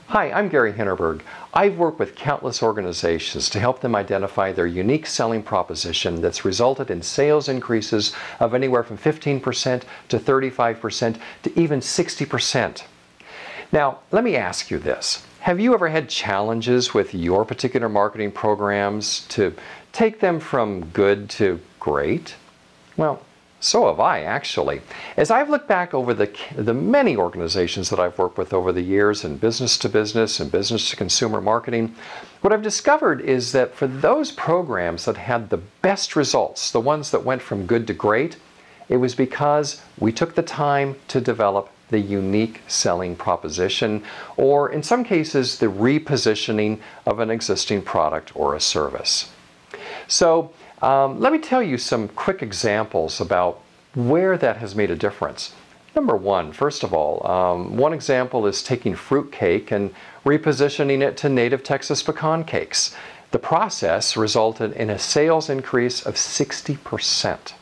Hi, I'm Gary Hennerberg. I've worked with countless organizations to help them identify their unique selling proposition that's resulted in sales increases of anywhere from 15% to 35% to even 60%. Now, let me ask you this. Have you ever had challenges with your particular marketing programs to take them from good to great? Well, so have I, actually. As I've looked back over the many organizations that I've worked with over the years in business to business and business to consumer marketing, what I've discovered is that for those programs that had the best results, the ones that went from good to great, it was because we took the time to develop the unique selling proposition, or in some cases, the repositioning of an existing product or a service. So, let me tell you some quick examples about where that has made a difference. Number one, first of all, one example is taking fruit cake and repositioning it to native Texas pecan cakes. The process resulted in a sales increase of 60%.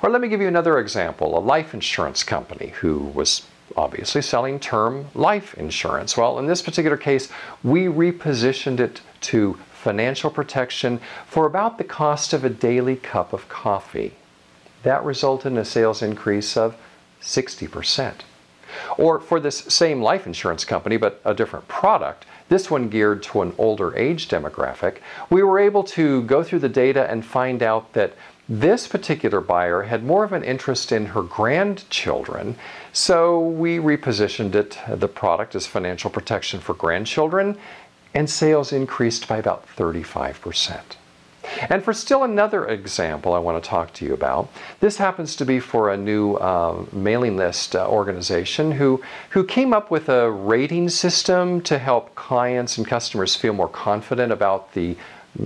Or let me give you another example, a life insurance company who was obviously selling term life insurance. Well, in this particular case, we repositioned it to financial protection for about the cost of a daily cup of coffee. That resulted in a sales increase of 60%. Or for this same life insurance company, but a different product, this one geared to an older age demographic, we were able to go through the data and find out that this particular buyer had more of an interest in her grandchildren, so we repositioned the product as financial protection for grandchildren, and sales increased by about 35%. And for still another example I want to talk to you about, this happens to be for a new mailing list organization who came up with a rating system to help clients and customers feel more confident about the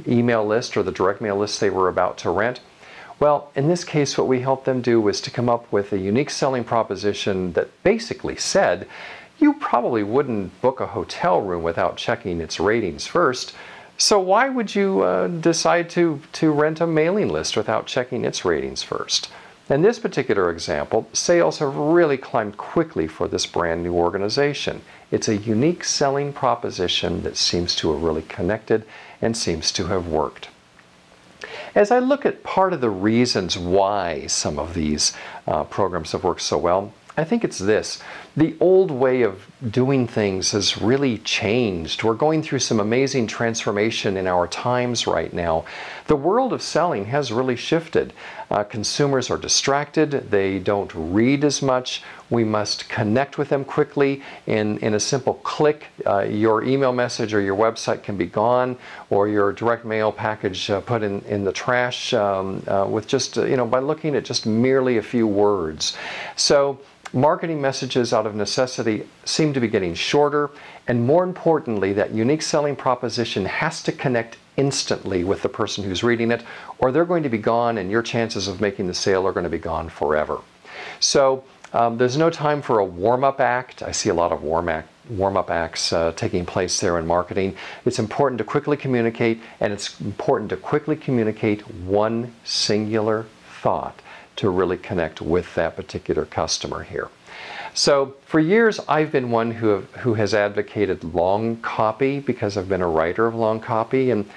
email list or the direct mail list they were about to rent. Well, in this case, what we helped them do was to come up with a unique selling proposition that basically said, you probably wouldn't book a hotel room without checking its ratings first, so why would you decide to rent a mailing list without checking its ratings first? In this particular example, sales have really climbed quickly for this brand new organization. It's a unique selling proposition that seems to have really connected and seems to have worked. As I look at part of the reasons why some of these programs have worked so well, I think it's this. The old way of doing things has really changed. We're going through some amazing transformation in our times right now. The world of selling has really shifted. Consumers are distracted. They don't read as much. We must connect with them quickly. In a simple click, your email message or your website can be gone, or your direct mail package put in the trash with just, by looking at just merely a few words. So, marketing messages out of necessity seem to be getting shorter, and more importantly, that unique selling proposition has to connect instantly with the person who's reading it, or they're going to be gone and your chances of making the sale are going to be gone forever. So there's no time for a warm-up act. I see a lot of warm-up acts taking place there in marketing. It's important to quickly communicate, and it's important to quickly communicate one singular thought to really connect with that particular customer here. So for years, I've been one who has advocated long copy because I've been a writer of long copy. And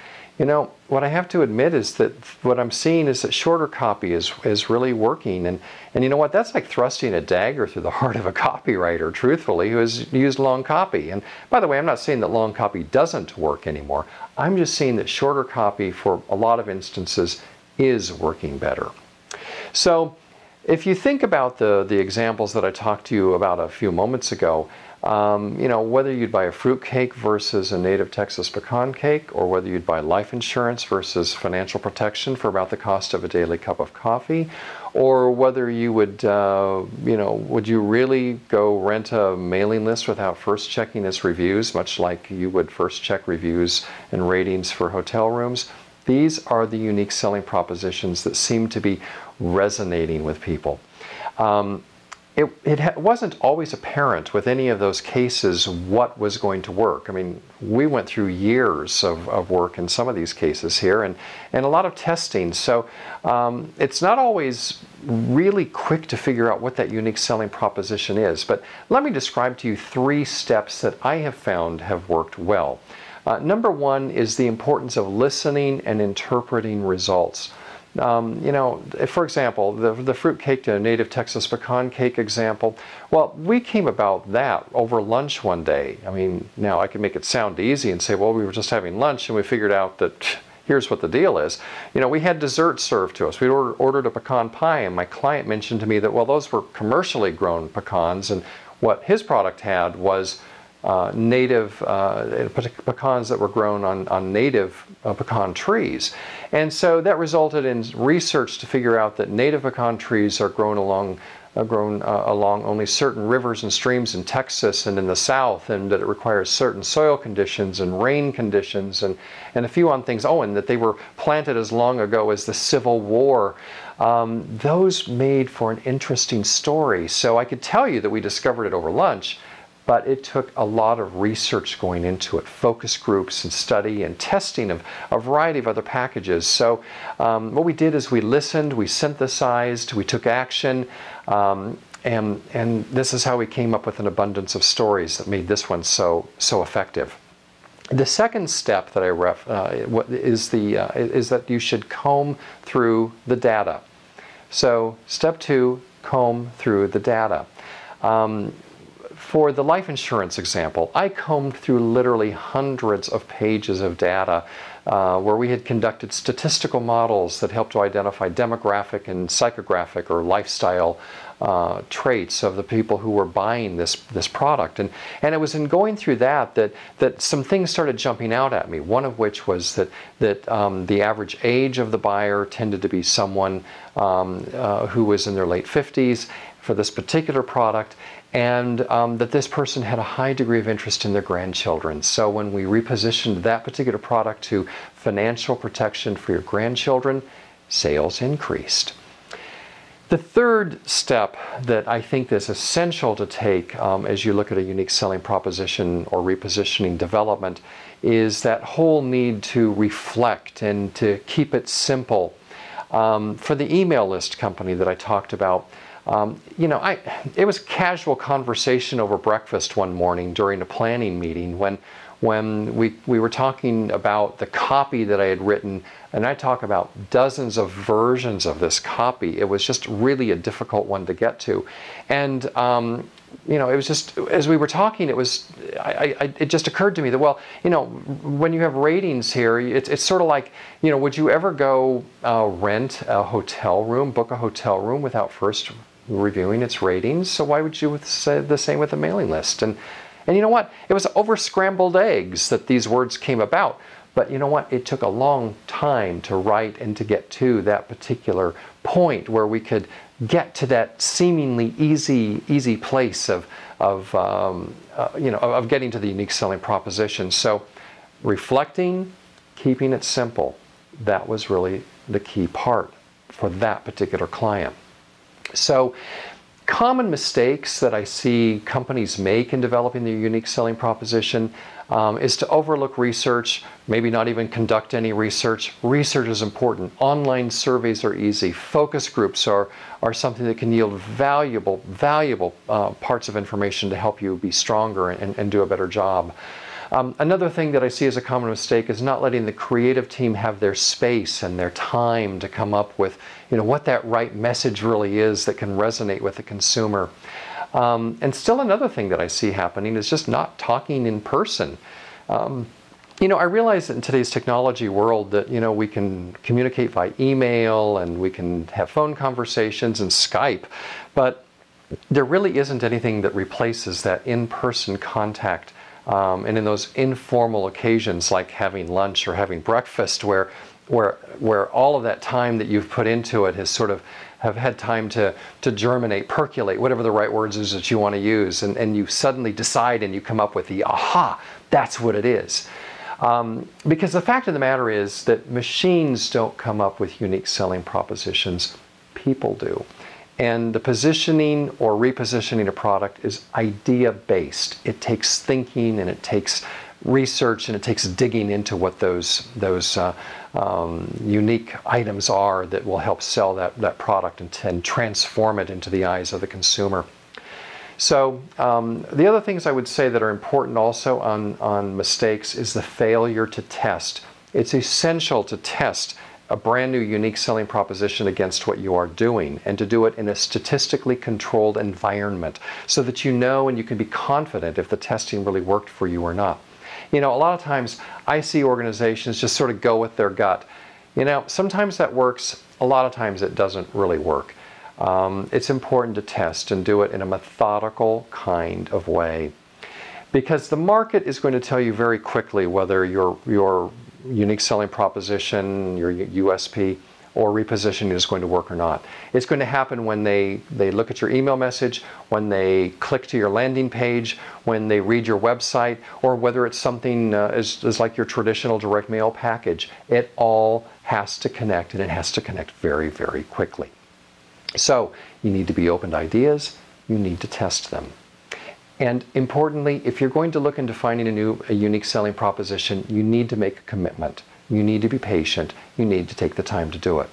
what I have to admit is that what I'm seeing is that shorter copy is really working. And you know what? That's like thrusting a dagger through the heart of a copywriter, truthfully, who has used long copy. And by the way, I'm not saying that long copy doesn't work anymore. I'm just saying that shorter copy, for a lot of instances, is working better. So if you think about the examples that I talked to you about a few moments ago, whether you'd buy a fruit cake versus a native Texas pecan cake, or whether you'd buy life insurance versus financial protection for about the cost of a daily cup of coffee, or whether you would you really go rent a mailing list without first checking its reviews, much like you would first check reviews and ratings for hotel rooms? These are the unique selling propositions that seem to be resonating with people. it wasn't always apparent with any of those cases what was going to work. I mean, we went through years of work in some of these cases here, and a lot of testing. So it's not always really quick to figure out what that unique selling proposition is. But let me describe to you 3 steps that I have found have worked well. Number 1 is the importance of listening and interpreting results. You know, for example, the fruit cake to native Texas pecan cake example, well, we came about that over lunch one day. I mean, now I can make it sound easy and say, well, we were just having lunch and we figured out that here's what the deal is. You know, we had dessert served to us. We ordered a pecan pie, and my client mentioned to me that, well, those were commercially grown pecans, and what his product had was native pecans that were grown on native pecan trees. And so that resulted in research to figure out that native pecan trees are grown along only certain rivers and streams in Texas and in the South, and that it requires certain soil conditions and rain conditions and a few other things. Oh, and that they were planted as long ago as the Civil War. Those made for an interesting story. So I could tell you that we discovered it over lunch, but it took a lot of research going into it, focus groups and study and testing of a variety of other packages. So what we did is we listened, we synthesized, we took action, and this is how we came up with an abundance of stories that made this one so effective. The second step that is that you should comb through the data. So step 2, comb through the data. For the life insurance example, I combed through literally hundreds of pages of data where we had conducted statistical models that helped to identify demographic and psychographic or lifestyle traits of the people who were buying this product. And it was in going through that some things started jumping out at me, one of which was that the average age of the buyer tended to be someone who was in their late 50s for this particular product, and that this person had a high degree of interest in their grandchildren. So when we repositioned that particular product to financial protection for your grandchildren, sales increased. The third step that I think is essential to take as you look at a unique selling proposition or repositioning development is that whole need to reflect and to keep it simple. For the email list company that I talked about, you know, it was casual conversation over breakfast one morning during a planning meeting when we were talking about the copy that I had written, and I talk about dozens of versions of this copy. It was just really a difficult one to get to, and you know, it was just, as we were talking, it just occurred to me that, well, you know, when you have ratings here, it's sort of like, you know, would you ever go rent a hotel room, book a hotel room without first reviewing its ratings? So why would you say the same with a mailing list? And you know what? It was over scrambled eggs that these words came about. But you know what? It took a long time to write and to get to that particular point where we could get to that seemingly easy place of getting to the unique selling proposition. So reflecting, keeping it simple, that was really the key part for that particular client. So common mistakes that I see companies make in developing their unique selling proposition is to overlook research, maybe not even conduct any research. Research is important. Online surveys are easy. Focus groups are something that can yield valuable parts of information to help you be stronger and do a better job. Another thing that I see as a common mistake is not letting the creative team have their space and their time to come up with, you know, what that right message really is that can resonate with the consumer. And still another thing that I see happening is just not talking in person. You know, I realize that in today's technology world that, you know, we can communicate by email and we can have phone conversations and Skype, but there really isn't anything that replaces that in-person contact. And in those informal occasions like having lunch or having breakfast where all of that time that you've put into it has sort of have had time to germinate, percolate, whatever the right words is that you want to use, and you suddenly decide and you come up with the aha, that's what it is. Because the fact of the matter is that machines don't come up with unique selling propositions, people do. And the positioning or repositioning a product is idea-based. It takes thinking and it takes research and it takes digging into what those unique items are that will help sell that product and transform it into the eyes of the consumer. So the other things I would say that are important also on mistakes is the failure to test. It's essential to test a brand new unique selling proposition against what you are doing, and to do it in a statistically controlled environment so that you know and you can be confident if the testing really worked for you or not. You know, a lot of times I see organizations just sort of go with their gut. You know, sometimes that works, a lot of times it doesn't really work. It's important to test and do it in a methodical kind of way, because the market is going to tell you very quickly whether your unique selling proposition, your USP, or repositioning is going to work or not. It's going to happen when they look at your email message, when they click to your landing page, when they read your website, or whether it's something as like your traditional direct mail package. It all has to connect, and it has to connect very, very quickly. So you need to be open to ideas, you need to test them. And importantly, if you're going to look into finding a unique selling proposition, you need to make a commitment. You need to be patient. You need to take the time to do it.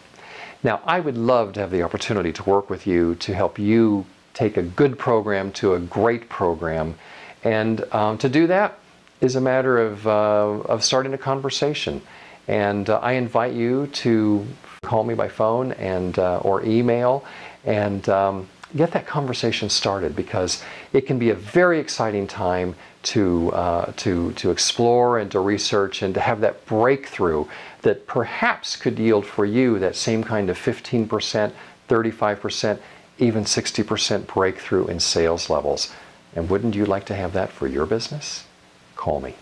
Now, I would love to have the opportunity to work with you to help you take a good program to a great program. And to do that is a matter of starting a conversation. And I invite you to call me by phone and or email and get that conversation started, because it can be a very exciting time to explore and to research and to have that breakthrough that perhaps could yield for you that same kind of 15%, 35%, even 60% breakthrough in sales levels. And wouldn't you like to have that for your business? Call me.